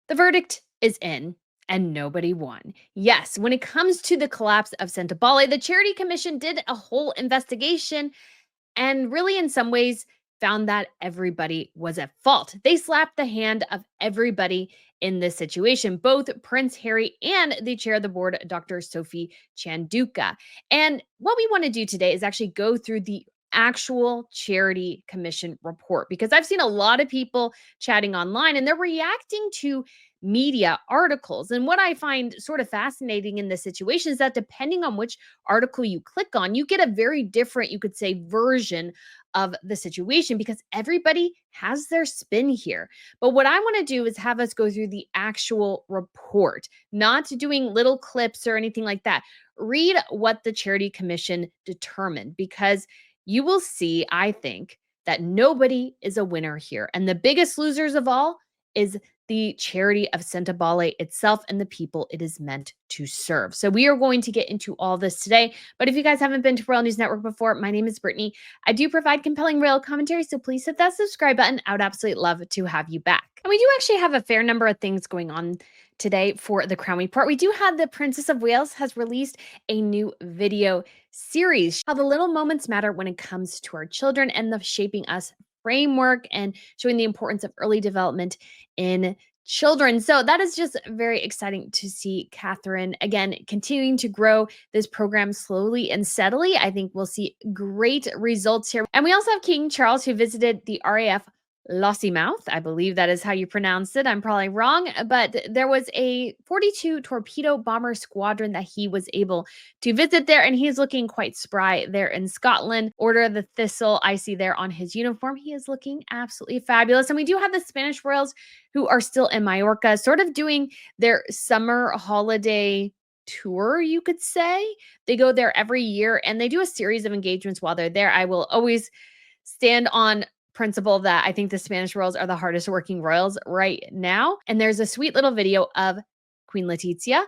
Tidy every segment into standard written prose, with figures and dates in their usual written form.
The verdict is in, and nobody won. Yes, when it comes to the collapse of Sentebale, the Charity Commission did a whole investigation and really, in some ways, found that everybody was at fault. They slapped the hand of everybody in this situation, both Prince Harry and the chair of the board, Dr. Sophie Chanduka. And what we want to do today is actually go through the actual Charity Commission report because I've seen a lot of people chatting online and they're reacting to media articles. And what I find sort of fascinating in this situation is that depending on which article you click on, you get a very different, you could say, version of the situation because everybody has their spin here. But what I want to do is have us go through the actual report, not doing little clips or anything like that. Read what the Charity Commission determined because you will see, I think, that nobody is a winner here. And the biggest losers of all is the charity of Sentebale itself and the people it is meant to serve. So we are going to get into all this today. But if you guys haven't been to Royal News Network before, my name is Brittany. I do provide compelling royal commentary, so please hit that subscribe button. I would absolutely love to have you back. And we do actually have a fair number of things going on today for the Crown Report. We do have the Princess of Wales has released a new video series, how the little moments matter when it comes to our children and the shaping us framework and showing the importance of early development in children. So that is just very exciting to see Catherine again continuing to grow this program slowly and steadily. I think we'll see great results here. And we also have King Charles, who visited the RAF Lossiemouth. I believe that is how you pronounce it. I'm probably wrong, but there was a 42 torpedo bomber squadron that he was able to visit there, and he's looking quite spry there in Scotland. Order of the Thistle, I see there on his uniform. He is looking absolutely fabulous. And we do have the Spanish royals who are still in Mallorca, sort of doing their summer holiday tour, you could say. They go there every year and they do a series of engagements while they're there. I will always stand on principle that I think the Spanish royals are the hardest working royals right now. And there's a sweet little video of Queen Letizia,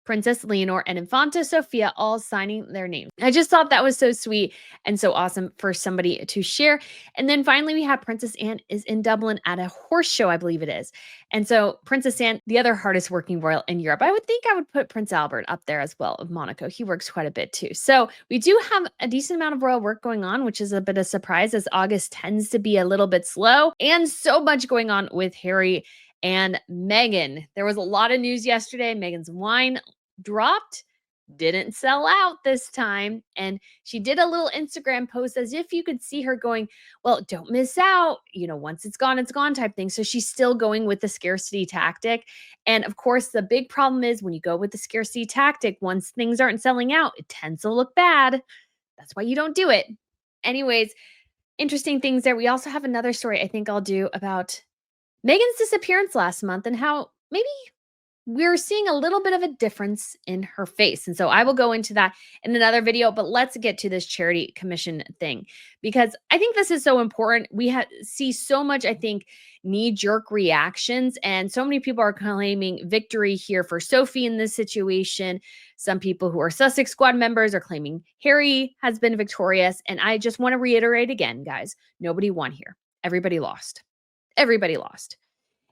Princess Leonor, and Infanta Sofia all signing their name. I just thought that was so sweet and so awesome for somebody to share. And then finally, we have Princess Anne is in Dublin at a horse show, I believe it is. And so Princess Anne, the other hardest working royal in Europe, I would think I would put Prince Albert up there as well of Monaco. He works quite a bit too. So we do have a decent amount of royal work going on, which is a bit of surprise as August tends to be a little bit slow and so much going on with Harry and Meghan. There was a lot of news yesterday. Meghan's wine dropped, didn't sell out this time. And she did a little Instagram post as if you could see her going, well, don't miss out. Once it's gone type thing. So she's still going with the scarcity tactic. And of course, the big problem is when you go with the scarcity tactic, once things aren't selling out, it tends to look bad. That's why you don't do it. Anyways, interesting things there. We also have another story I think I'll do about Megan's disappearance last month and how maybe we're seeing a little bit of a difference in her face. And so I will go into that in another video, but let's get to this charity commission thing because I think this is so important. We see so much, I think, knee-jerk reactions, and so many people are claiming victory here for Sophie in this situation. Some people who are Sussex Squad members are claiming Harry has been victorious. And I just want to reiterate again, guys, nobody won here. Everybody lost. Everybody lost.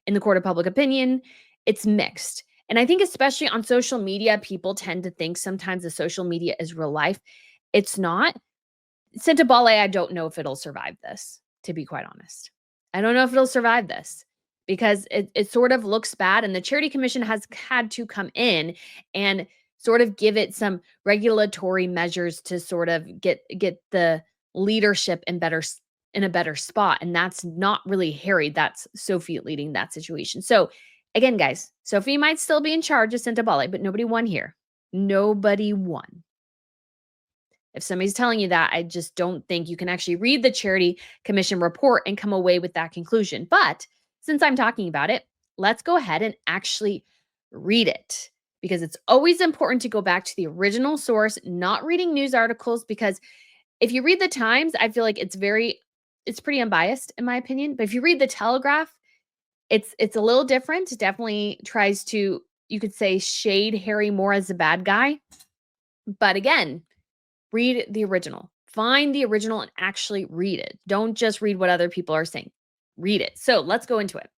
In the court of public opinion, it's mixed. And I think especially on social media, people tend to think sometimes the social media is real life. It's not. Sentebale, I don't know if it'll survive this, to be quite honest. I don't know if it'll survive this because it sort of looks bad. And the Charity Commission has had to come in and sort of give it some regulatory measures to sort of get the leadership in a better spot. And that's not really Harry. That's Sophie leading that situation. So again, guys, Sophie might still be in charge of Sentebale, but nobody won here. Nobody won. If somebody's telling you that, I just don't think you can actually read the Charity Commission report and come away with that conclusion. But since I'm talking about it, let's go ahead and actually read it because it's always important to go back to the original source, not reading news articles, because if you read the Times, I feel like it's pretty unbiased in my opinion. But if you read the Telegraph, it's a little different. It definitely tries to, you could say, shade Harry more as a bad guy. But again, read the original. Find the original and actually read it. Don't just read what other people are saying. Read it. So let's go into it.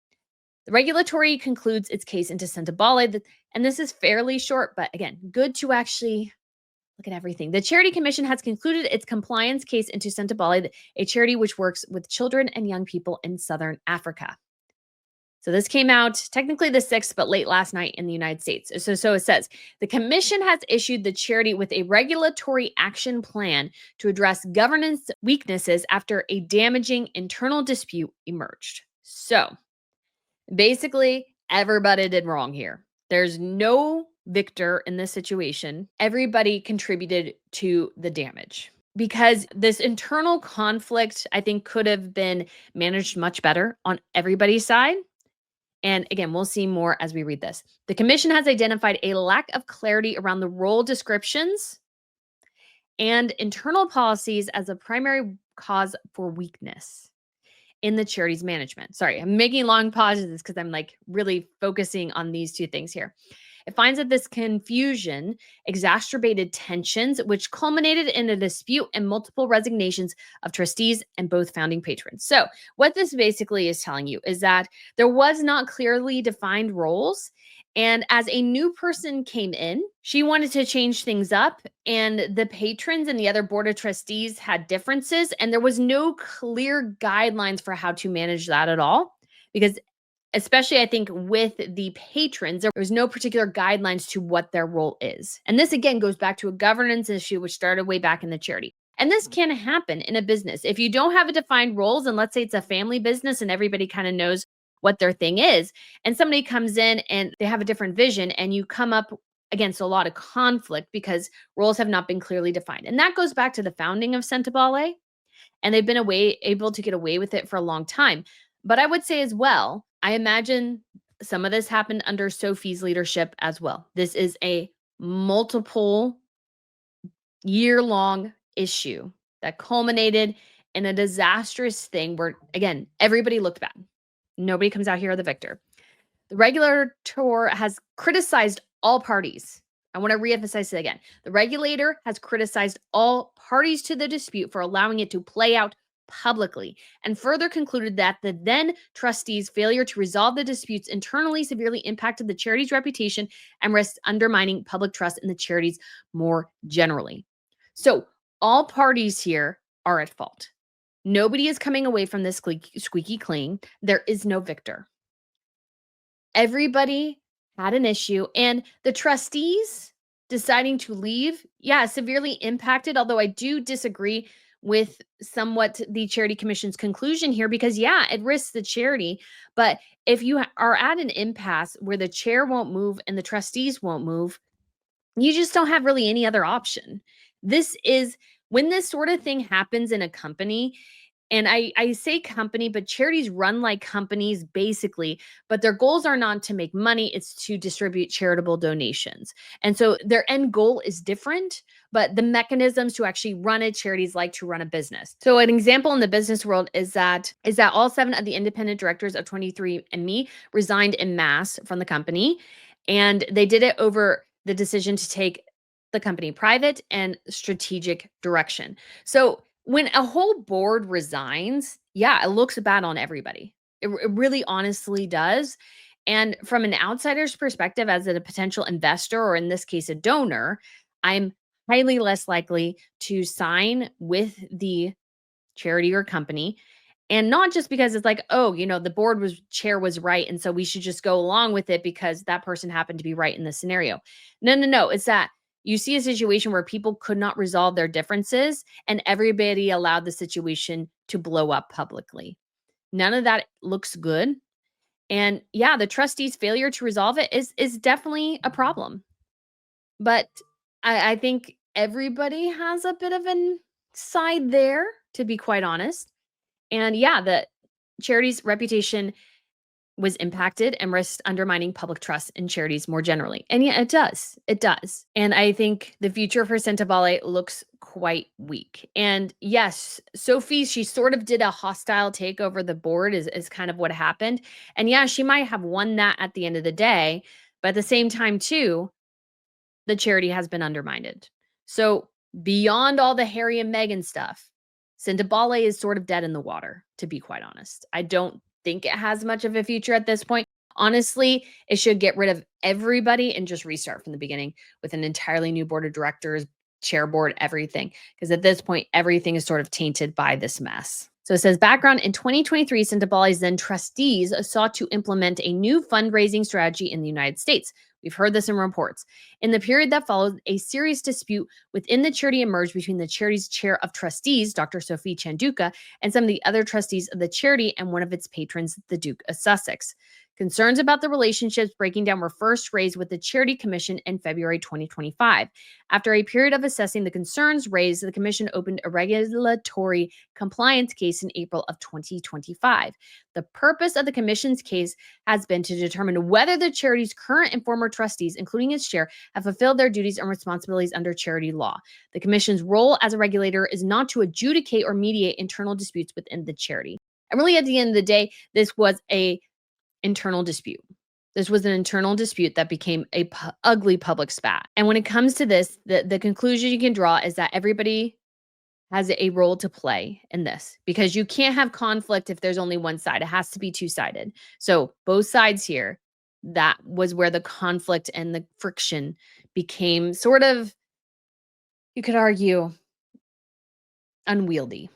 The regulatory concludes its case into Sentebale, and this is fairly short, but again, good to actually look at everything. The Charity Commission has concluded its compliance case into Sentebale, a charity which works with children and young people in Southern Africa. So this came out technically the 6th, but late last night in the United States. So it says the commission has issued the charity with a regulatory action plan to address governance weaknesses after a damaging internal dispute emerged. So basically, everybody did wrong here. There's no victor in this situation. Everybody contributed to the damage because this internal conflict, I think, could have been managed much better on everybody's side. And again, we'll see more as we read this. The commission has identified a lack of clarity around the role descriptions and internal policies as a primary cause for weakness in the charity's management. Sorry, I'm making long pauses because I'm like really focusing on these two things here. It finds that this confusion exacerbated tensions, which culminated in a dispute and multiple resignations of trustees and both founding patrons. So, what this basically is telling you is that there was not clearly defined roles. And as a new person came in, she wanted to change things up. And the patrons and the other board of trustees had differences. And there was no clear guidelines for how to manage that at all. Because especially I think with the patrons, there was no particular guidelines to what their role is. And this again goes back to a governance issue, which started way back in the charity. And this can happen in a business. If you don't have a defined roles, and let's say it's a family business and everybody kind of knows what their thing is, and somebody comes in and they have a different vision, and you come up against a lot of conflict because roles have not been clearly defined. And that goes back to the founding of Sentebale, and they've been able to get away with it for a long time. But I would say as well, I imagine some of this happened under Sophie's leadership as well. This is a multiple year-long issue that culminated in a disastrous thing where, again, everybody looked bad. Nobody comes out here the victor. The regulator has criticized all parties. I want to reemphasize it again. The regulator has criticized all parties to the dispute for allowing it to play out publicly, and further concluded that the then trustees' failure to resolve the disputes internally severely impacted the charity's reputation and risked undermining public trust in the charities more generally. So all parties here are at fault. Nobody is coming away from this squeaky clean. There is no victor. Everybody had an issue, and the trustees deciding to leave, yeah, severely impacted, although I do disagree with somewhat the charity commission's conclusion here because yeah, it risks the charity, but if you are at an impasse where the chair won't move and the trustees won't move, you just don't have really any other option. This is when this sort of thing happens in a company, and I say company, but charities run like companies basically, but their goals are not to make money, it's to distribute charitable donations. And so their end goal is different, but the mechanisms to actually run a charities like to run a business. So an example in the business world is that all 7 of the independent directors of 23andMe resigned en masse from the company, and they did it over the decision to take the company private and strategic direction. So when a whole board resigns, yeah, it looks bad on everybody. It really honestly does. And from an outsider's perspective, as a potential investor, or in this case, a donor, I'm highly less likely to sign with the charity or company. And not just because it's like, oh, the chair was right. And so we should just go along with it because that person happened to be right in this scenario. No, no, no. It's that you see a situation where people could not resolve their differences and everybody allowed the situation to blow up publicly. None of that looks good. And yeah, the trustees' failure to resolve it is definitely a problem. But I think everybody has a bit of an side there, to be quite honest. And yeah, the charity's reputation was impacted and risked undermining public trust in charities more generally. And yeah, it does. It does. And I think the future for Sentebale looks quite weak. And yes, Sophie, she sort of did a hostile takeover the board is kind of what happened. And yeah, she might have won that at the end of the day. But at the same time, too, the charity has been undermined. So beyond all the Harry and Meghan stuff, Sentebale is sort of dead in the water, to be quite honest. I don't think it has much of a future at this point. Honestly, it should get rid of everybody and just restart from the beginning with an entirely new board of directors, chair board, everything. Because at this point, everything is sort of tainted by this mess. So it says background in 2023, Sentebale's then trustees sought to implement a new fundraising strategy in the United States. We've heard this in reports. In the period that followed, a serious dispute within the charity emerged between the charity's chair of trustees, Dr. Sophie Chanduka, and some of the other trustees of the charity and one of its patrons, the Duke of Sussex. Concerns about the relationships breaking down were first raised with the Charity Commission in February 2025. After a period of assessing the concerns raised, the Commission opened a regulatory compliance case in April of 2025. The purpose of the Commission's case has been to determine whether the charity's current and former trustees, including its chair, have fulfilled their duties and responsibilities under charity law. The Commission's role as a regulator is not to adjudicate or mediate internal disputes within the charity. And really, at the end of the day, this was a internal dispute. This was an internal dispute that became a ugly public spat. And when it comes to this, the conclusion you can draw is that everybody has a role to play in this because you can't have conflict if there's only one side. It has to be two-sided. So both sides here, that was where the conflict and the friction became sort of, you could argue, unwieldy.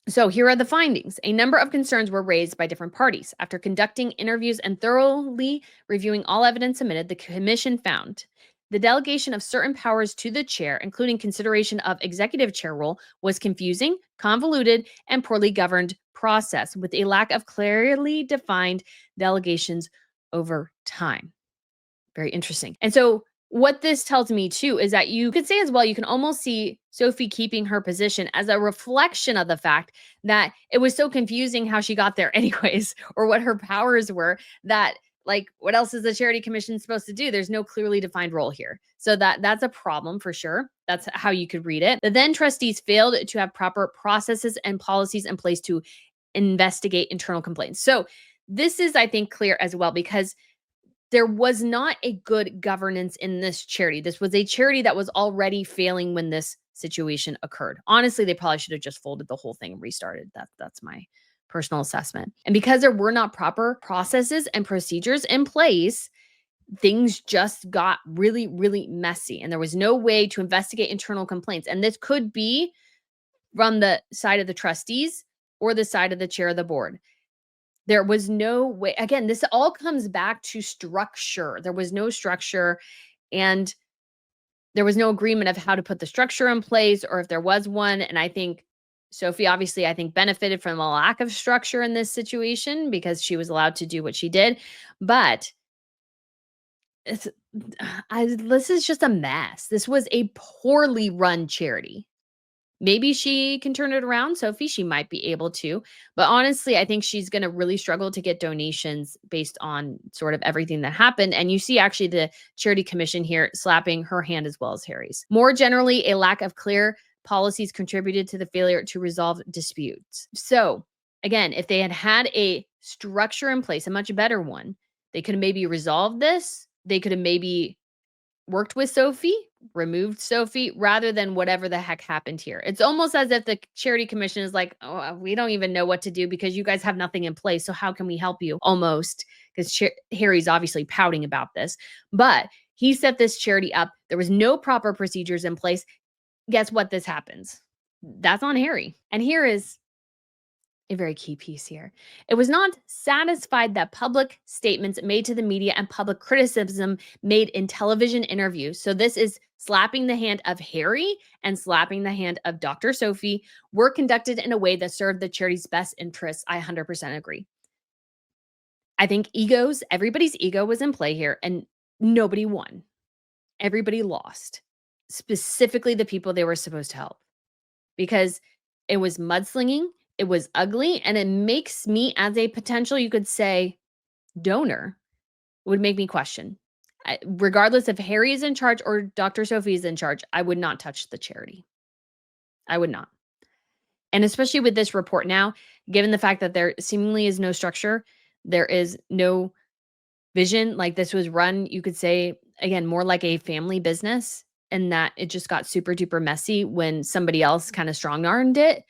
So here are the findings. A number of concerns were raised by different parties. After conducting interviews and thoroughly reviewing all evidence submitted, the commission found the delegation of certain powers to the chair, including consideration of executive chair role, was confusing, convoluted, and poorly governed process with a lack of clearly defined delegations over time. Very interesting. And so what this tells me too is that you could say as well, you can almost see Sophie keeping her position as a reflection of the fact that it was so confusing how she got there anyways, or what her powers were, that like what else is the charity commission supposed to do? There's no clearly defined role here. So that's a problem for sure. That's how you could read it. The then trustees failed to have proper processes and policies in place to investigate internal complaints. So this is, I think, clear as well because there was not a good governance in this charity. This was a charity that was already failing when this situation occurred. Honestly, they probably should have just folded the whole thing and restarted. That's my personal assessment. And because there were not proper processes and procedures in place, things just got really, really messy. And there was no way to investigate internal complaints. And this could be from the side of the trustees or the side of the chair of the board. There was no way. Again, this all comes back to structure. There was no structure, and there was no agreement of how to put the structure in place or if there was one. And I think Sophie, obviously, I think benefited from a lack of structure in this situation because she was allowed to do what she did. But it's, this is just a mess. This was a poorly run charity. Maybe she can turn it around, Sophie, she might be able to, but honestly, I think she's gonna really struggle to get donations based on sort of everything that happened, and you see actually the charity commission here slapping her hand as well as Harry's. More generally, a lack of clear policies contributed to the failure to resolve disputes. So, again, if they had had a structure in place, a much better one, they could have maybe resolved this, they could have maybe worked with Sophie, removed Sophie, rather than whatever the heck happened here. It's almost as if the charity commission is like, oh, we don't even know what to do because you guys have nothing in place. So how can we help you? Almost, because Harry's obviously pouting about this, but he set this charity up. There was no proper procedures in place. Guess what? This happens. That's on Harry. And here is a very key piece here. It was not satisfied that public statements made to the media and public criticism made in television interviews. So this is slapping the hand of Harry and slapping the hand of Dr. Sophie were conducted in a way that served the charity's best interests. I 100% agree. I think everybody's ego was in play here and nobody won. Everybody lost, specifically the people they were supposed to help because it was mudslinging, it was ugly, and it makes me as a potential, you could say, donor, would make me question. Regardless if Harry is in charge or Dr. Sophie is in charge, I would not touch the charity. I would not. And especially with this report now, given the fact that there seemingly is no structure, there is no vision, like this was run, you could say, again, more like a family business, and that it just got super duper messy when somebody else kind of strong armed it.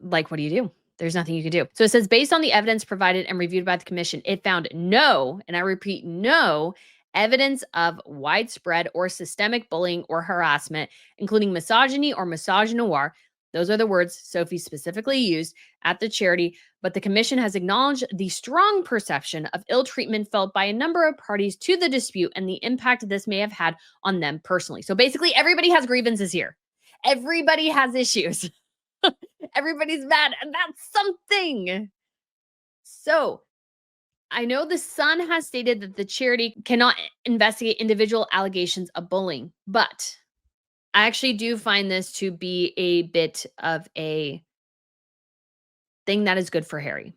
Like, what do you do? There's nothing you can do. So it says, based on the evidence provided and reviewed by the commission, it found no, and I repeat, no evidence of widespread or systemic bullying or harassment, including misogyny or misogynoir. Those are the words Sophie specifically used at the charity. But the commission has acknowledged the strong perception of ill treatment felt by a number of parties to the dispute and the impact this may have had on them personally. So basically, everybody has grievances here. Everybody has issues. Everybody's mad, and that's something. So, I know the Sun has stated that the charity cannot investigate individual allegations of bullying, but I actually do find this to be a bit of a thing that is good for Harry.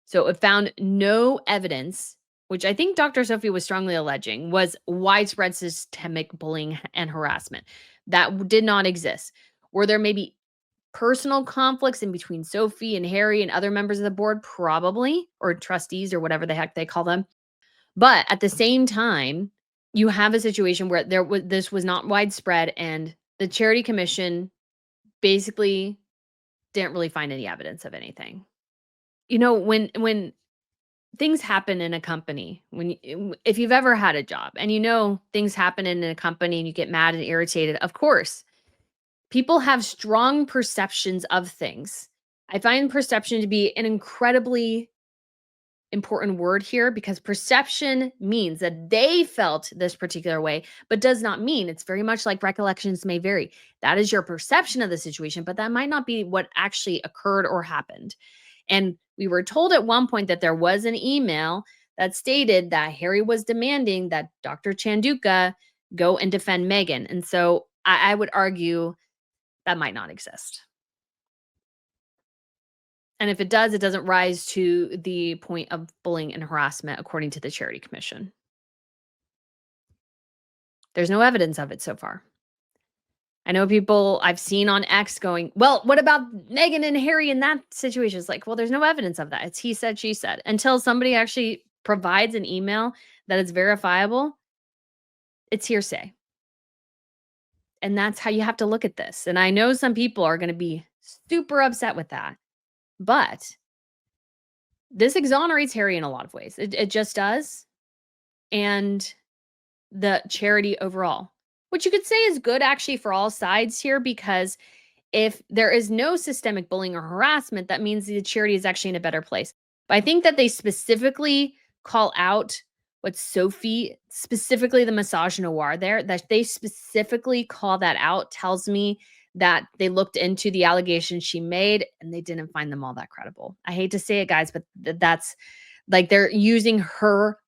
So, it found no evidence, which I think Dr. Sophie was strongly alleging was widespread systemic bullying and harassment. That did not exist. Were there maybe personal conflicts in between Sophie and Harry and other members of the board? Probably, or trustees or whatever the heck they call them. But at the same time, you have a situation where this was not widespread and the charity commission basically didn't really find any evidence of anything. When things happen in a company, if you've ever had a job and things happen in a company and you get mad and irritated, of course, people have strong perceptions of things. I find perception to be an incredibly important word here because perception means that they felt this particular way, but does not mean it's very much like recollections may vary. That is your perception of the situation, but that might not be what actually occurred or happened. And we were told at one point that there was an email that stated that Harry was demanding that Dr. Chanduka go and defend Meghan. And so I would argue that might not exist. And if it does, it doesn't rise to the point of bullying and harassment, according to the Charity Commission. There's no evidence of it so far. I know people I've seen on X going, well, what about Meghan and Harry in that situation? It's like, well, there's no evidence of that. It's he said, she said. Until somebody actually provides an email that is verifiable, it's hearsay. And that's how you have to look at this. And I know some people are going to be super upset with that. But this exonerates Harry in a lot of ways. It just does. And the charity overall, which you could say is good actually for all sides here, because if there is no systemic bullying or harassment, that means the charity is actually in a better place. But I think that they specifically call out what Sophie, specifically the misogynoir there, that they specifically call that out tells me that they looked into the allegations she made and they didn't find them all that credible. I hate to say it, guys, but that's like they're using her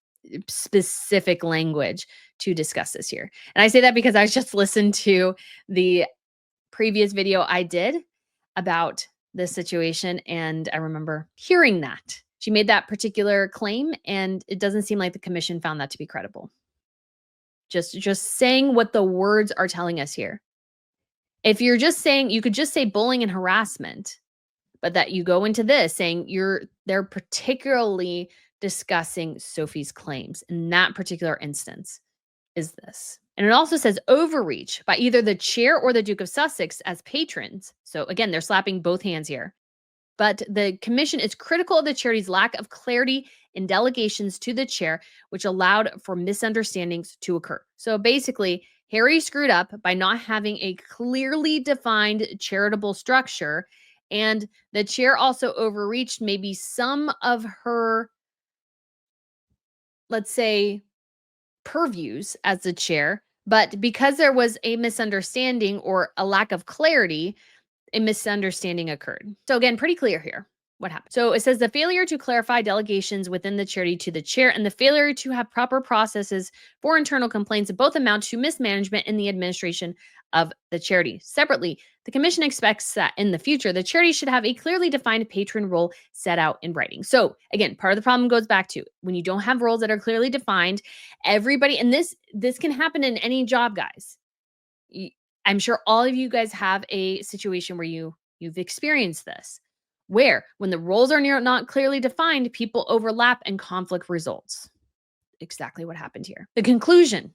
specific language to discuss this here. And I say that because I just listened to the previous video I did about this situation, and I remember hearing that. She made that particular claim, and it doesn't seem like the commission found that to be credible. Just saying what the words are telling us here. If you're just saying, you could just say bullying and harassment, but that you go into this saying they're particularly discussing Sophie's claims in that particular instance is this. And it also says overreach by either the chair or the Duke of Sussex as patrons. So again, they're slapping both hands here. But the commission is critical of the charity's lack of clarity in delegations to the chair, which allowed for misunderstandings to occur. So basically, Harry screwed up by not having a clearly defined charitable structure, and the chair also overreached maybe some of her, let's say, purviews as the chair, but because there was a misunderstanding or a lack of clarity, a misunderstanding occurred. So again, pretty clear here what happened. So it says the failure to clarify delegations within the charity to the chair and the failure to have proper processes for internal complaints both amount to mismanagement in the administration of the charity. Separately, the commission expects that in the future, the charity should have a clearly defined patron role set out in writing. So again, part of the problem goes back to when you don't have roles that are clearly defined, everybody, and this can happen in any job, guys. I'm sure all of you guys have a situation where you've experienced this, where when the roles are not clearly defined, people overlap and conflict results. Exactly what happened here. The conclusion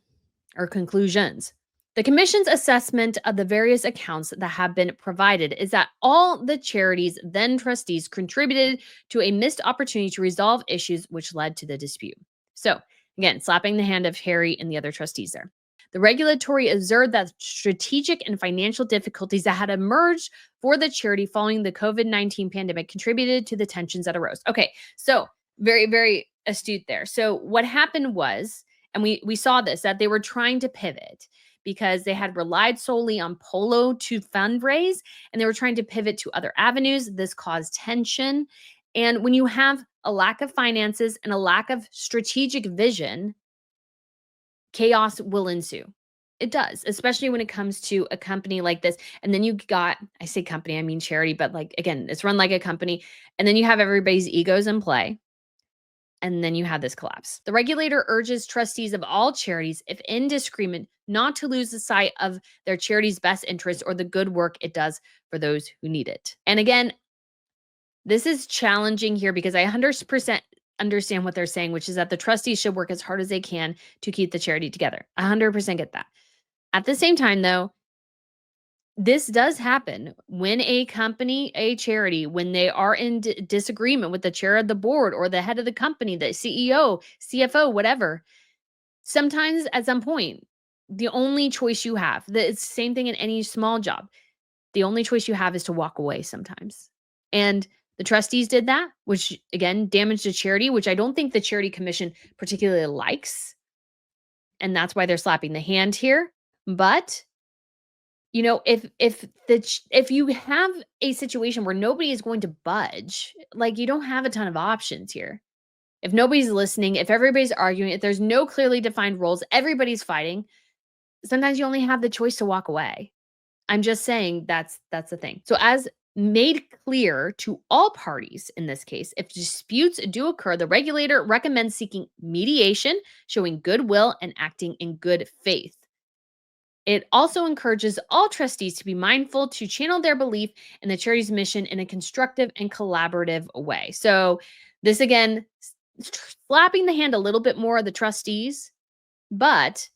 or conclusions. The commission's assessment of the various accounts that have been provided is that all the charity's then trustees contributed to a missed opportunity to resolve issues which led to the dispute. So, again, slapping the hand of Harry and the other trustees there. The regulatory observed that strategic and financial difficulties that had emerged for the charity following the COVID-19 pandemic contributed to the tensions that arose. Okay, so very, very astute there. So, what happened was, and we saw this, that they were trying to pivot because they had relied solely on Polo to fundraise and they were trying to pivot to other avenues. This caused tension. And when you have a lack of finances and a lack of strategic vision, chaos will ensue. It does, especially when it comes to a company like this. And then you got, I say company, I mean charity, but like, again, it's run like a company. And then you have everybody's egos in play. And then you have this collapse. The regulator urges trustees of all charities, if in disagreement, not to lose the sight of their charity's best interest or the good work it does for those who need it. And again, this is challenging here because I 100% understand what they're saying, which is that the trustees should work as hard as they can to keep the charity together. 100% get that. At the same time, though, this does happen when a company, a charity, when they are in disagreement with the chair of the board or the head of the company, the CEO, CFO, whatever. Sometimes at some point, the only choice you have, it's the same thing in any small job. The only choice you have is to walk away sometimes. And the trustees did that, which again damaged the charity, which I don't think the charity commission particularly likes. And that's why they're slapping the hand here. But if you have a situation where nobody is going to budge, like you don't have a ton of options here. If nobody's listening, if everybody's arguing, if there's no clearly defined roles, everybody's fighting, sometimes you only have the choice to walk away. I'm just saying that's the thing. So as made clear to all parties in this case, if disputes do occur, the regulator recommends seeking mediation, showing goodwill and acting in good faith. It also encourages all trustees to be mindful to channel their belief in the charity's mission in a constructive and collaborative way. So, this again, slapping the hand a little bit more of the trustees, but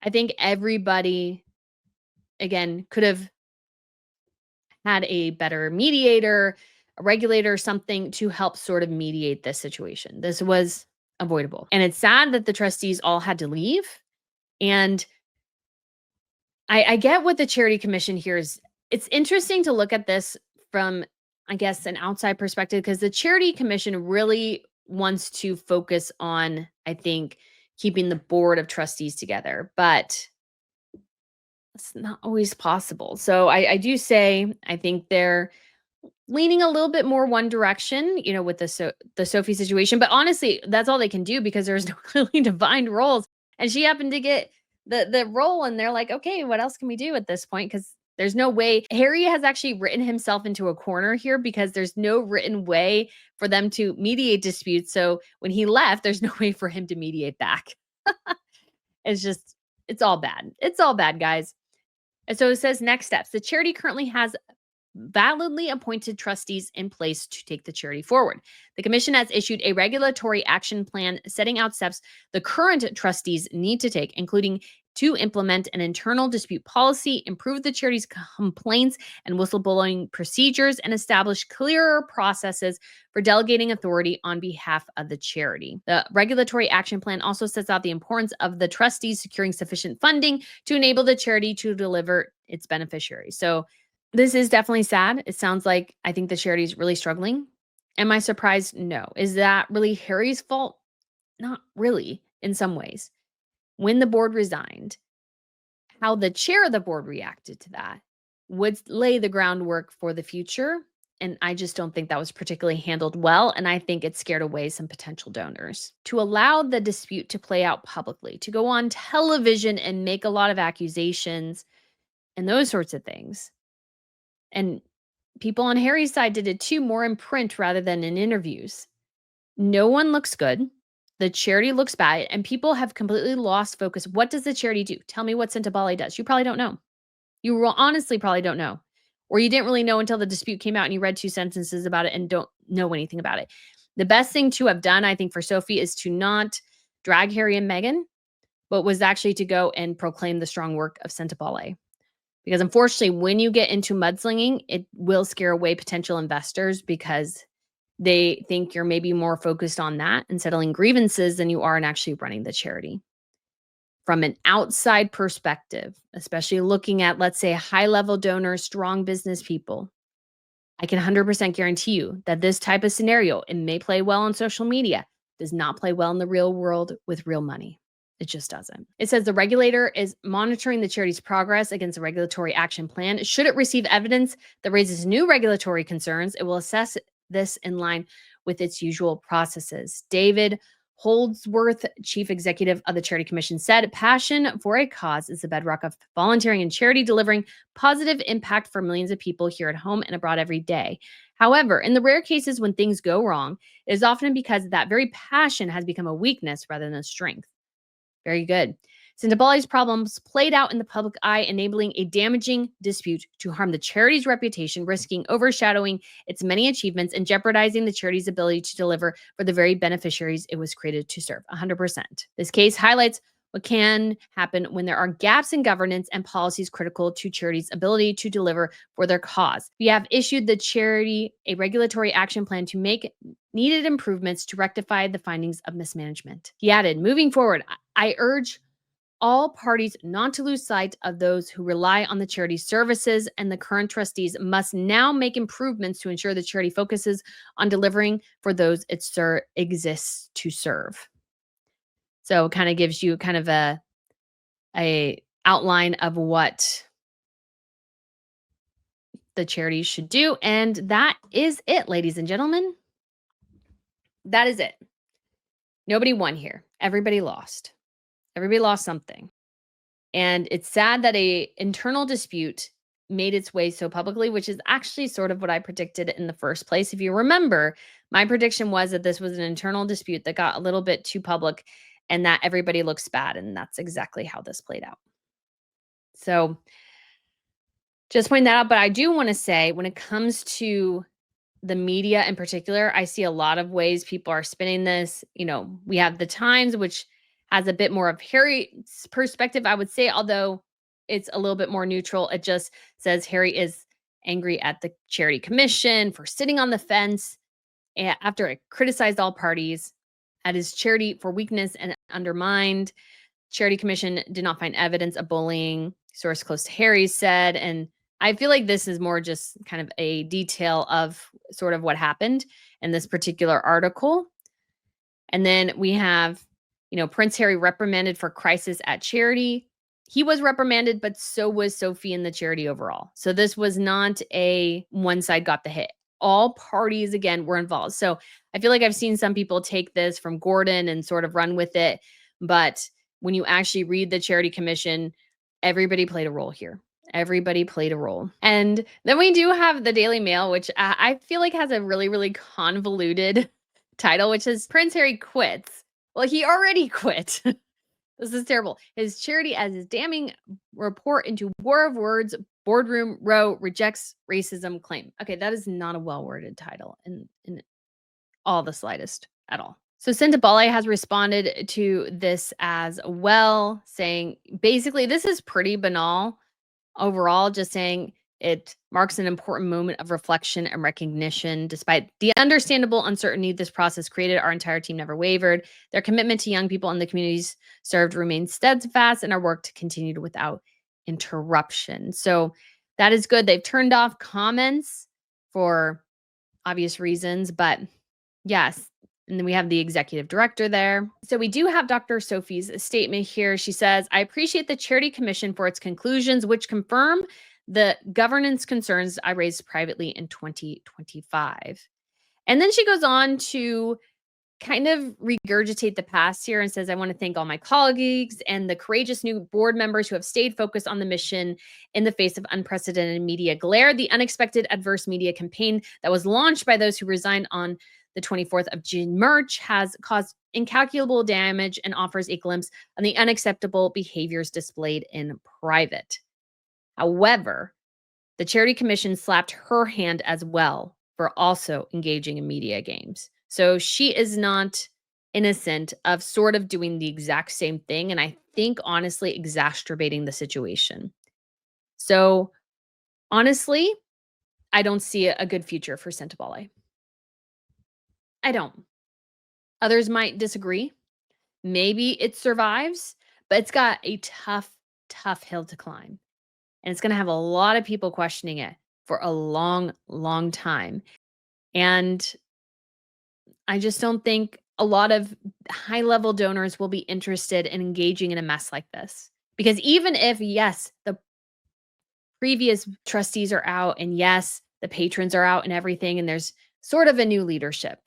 I think everybody, again, could have had a better mediator, a regulator, something to help sort of mediate this situation. This was avoidable. And it's sad that the trustees all had to leave. And I get what the charity commission here is. It's interesting to look at this from, I guess, an outside perspective because the charity commission really wants to focus on, I think, keeping the board of trustees together, but it's not always possible. So I do say I think they're leaning a little bit more one direction, with the Sophie situation. But honestly, that's all they can do because there's no clearly defined roles, and she happened to get the role, and they're like, okay, what else can we do at this point? Because there's no way. Harry has actually written himself into a corner here because there's no written way for them to mediate disputes. So when he left, there's no way for him to mediate back. It's all bad. It's all bad, guys. And so it says next steps. The charity currently has validly appointed trustees in place to take the charity forward. The commission has issued a regulatory action plan setting out steps the current trustees need to take, including to implement an internal dispute policy, improve the charity's complaints and whistleblowing procedures, and establish clearer processes for delegating authority on behalf of the charity. The regulatory action plan also sets out the importance of the trustees securing sufficient funding to enable the charity to deliver its beneficiaries. So this is definitely sad. It sounds like I think the charity is really struggling. Am I surprised? No. Is that really Harry's fault? Not really, in some ways. When the board resigned, how the chair of the board reacted to that would lay the groundwork for the future. And I just don't think that was particularly handled well. And I think it scared away some potential donors. To allow the dispute to play out publicly, to go on television and make a lot of accusations and those sorts of things. And people on Harry's side did it too, more in print rather than in interviews. No one looks good. The charity looks bad, and people have completely lost focus. What does the charity do? Tell me what Sentebale does. You probably don't know. You will honestly probably don't know. Or you didn't really know until the dispute came out and you read 2 sentences about it and don't know anything about it. The best thing to have done, I think, for Sophie is to not drag Harry and Meghan but was actually to go and proclaim the strong work of Sentebale. Because unfortunately, when you get into mudslinging, it will scare away potential investors because they think you're maybe more focused on that and settling grievances than you are in actually running the charity. From an outside perspective, especially looking at, let's say, high level donors, strong business people, I can 100% guarantee you that this type of scenario, it may play well on social media, does not play well in the real world with real money. It just doesn't. It says the regulator is monitoring the charity's progress against a regulatory action plan. Should it receive evidence that raises new regulatory concerns, it will assess this in line with its usual processes. David Holdsworth, chief executive of the Charity Commission, said passion for a cause is the bedrock of volunteering and charity, delivering positive impact for millions of people here at home and abroad every day. However, in the rare cases when things go wrong, it is often because that very passion has become a weakness rather than a strength. Very good. Sentebale's problems played out in the public eye, enabling a damaging dispute to harm the charity's reputation, risking overshadowing its many achievements and jeopardizing the charity's ability to deliver for the very beneficiaries it was created to serve. 100%. This case highlights what can happen when there are gaps in governance and policies critical to charities' ability to deliver for their cause. We have issued the charity a regulatory action plan to make needed improvements to rectify the findings of mismanagement. He added, moving forward, I urge all parties not to lose sight of those who rely on the charity's services, and the current trustees must now make improvements to ensure the charity focuses on delivering for those it exists to serve. So it kind of gives you kind of a outline of what the charities should do. And that is it, ladies and gentlemen. That is it. Nobody won here. Everybody lost. Everybody lost something. And it's sad that a internal dispute made its way so publicly, which is actually sort of what I predicted in the first place. If you remember, my prediction was that this was an internal dispute that got a little bit too public and that everybody looks bad. And that's exactly how this played out. So just point that out. But I do want to say, when it comes to the media in particular, I see a lot of ways people are spinning this. You know, we have the Times, which has a bit more of Harry's perspective, I would say, although it's a little bit more neutral. It just says Harry is angry at the Charity Commission for sitting on the fence after it criticized all parties, at his charity for weakness and undermined. Charity Commission did not find evidence of bullying, source close to Harry said. And I feel like this is more just kind of a detail of sort of what happened in this particular article. And then we have, Prince Harry reprimanded for crisis at charity. He was reprimanded, but so was Sophie and the charity overall. So this was not a one side got the hit. All parties, again, were involved. So I feel like I've seen some people take this from Gordon and sort of run with it. But when you actually read the Charity Commission, everybody played a role here. Everybody played a role. And then we do have the Daily Mail, which I feel like has a really, really convoluted title, which is Prince Harry quits. Well, he already quit. This is terrible. His charity as his damning report into war of words, boardroom row rejects racism claim. Okay, that is not a well-worded title in all the slightest at all. So Sentebale has responded to this as well, saying basically this is pretty banal overall, just saying it marks an important moment of reflection and recognition. Despite the understandable uncertainty this process created, our entire team never wavered. Their commitment to young people and the communities served remains steadfast, and our work continued without interruption. So that is good. They've turned off comments for obvious reasons, but yes. And then we have the executive director there. So we do have Dr. Sophie's statement here. She says, I appreciate the Charity Commission for its conclusions, which confirm the governance concerns I raised privately in 2025. And then she goes on to kind of regurgitate the past here and says, I want to thank all my colleagues and the courageous new board members who have stayed focused on the mission in the face of unprecedented media glare. The unexpected adverse media campaign that was launched by those who resigned on the 24th of June March has caused incalculable damage and offers a glimpse of the unacceptable behaviors displayed in private. However, the Charity Commission slapped her hand as well for also engaging in media games. So she is not innocent of sort of doing the exact same thing, and I think honestly exacerbating the situation. So, honestly, I don't see a good future for Sentebale. I don't. Others might disagree. Maybe it survives, but it's got a tough, tough hill to climb. And it's going to have a lot of people questioning it for a long, long time. And I just don't think a lot of high level donors will be interested in engaging in a mess like this. Because even if, yes, the previous trustees are out and yes, the patrons are out and everything, and there's sort of a new leadership,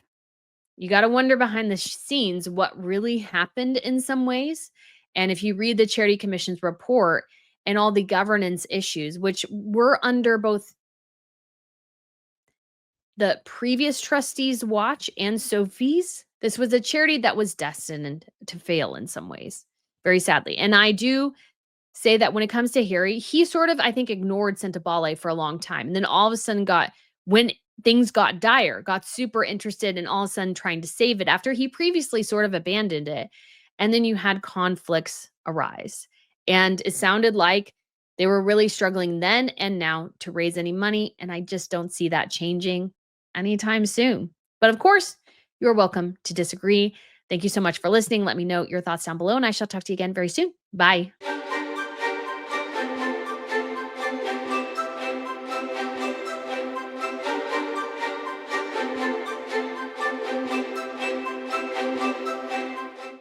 you got to wonder behind the scenes what really happened in some ways. And if you read the Charity Commission's report and all the governance issues, which were under both the previous trustees' watch and Sophie's, this was a charity that was destined to fail in some ways, very sadly. And I do say that when it comes to Harry, he sort of, I think, ignored Sentebale for a long time. And then all of a sudden when things got dire, got super interested and all of a sudden trying to save it after he previously sort of abandoned it. And then you had conflicts arise. And it sounded like they were really struggling then and now to raise any money. And I just don't see that changing anytime soon. But of course, you're welcome to disagree. Thank you so much for listening. Let me know your thoughts down below, and I shall talk to you again very soon. Bye.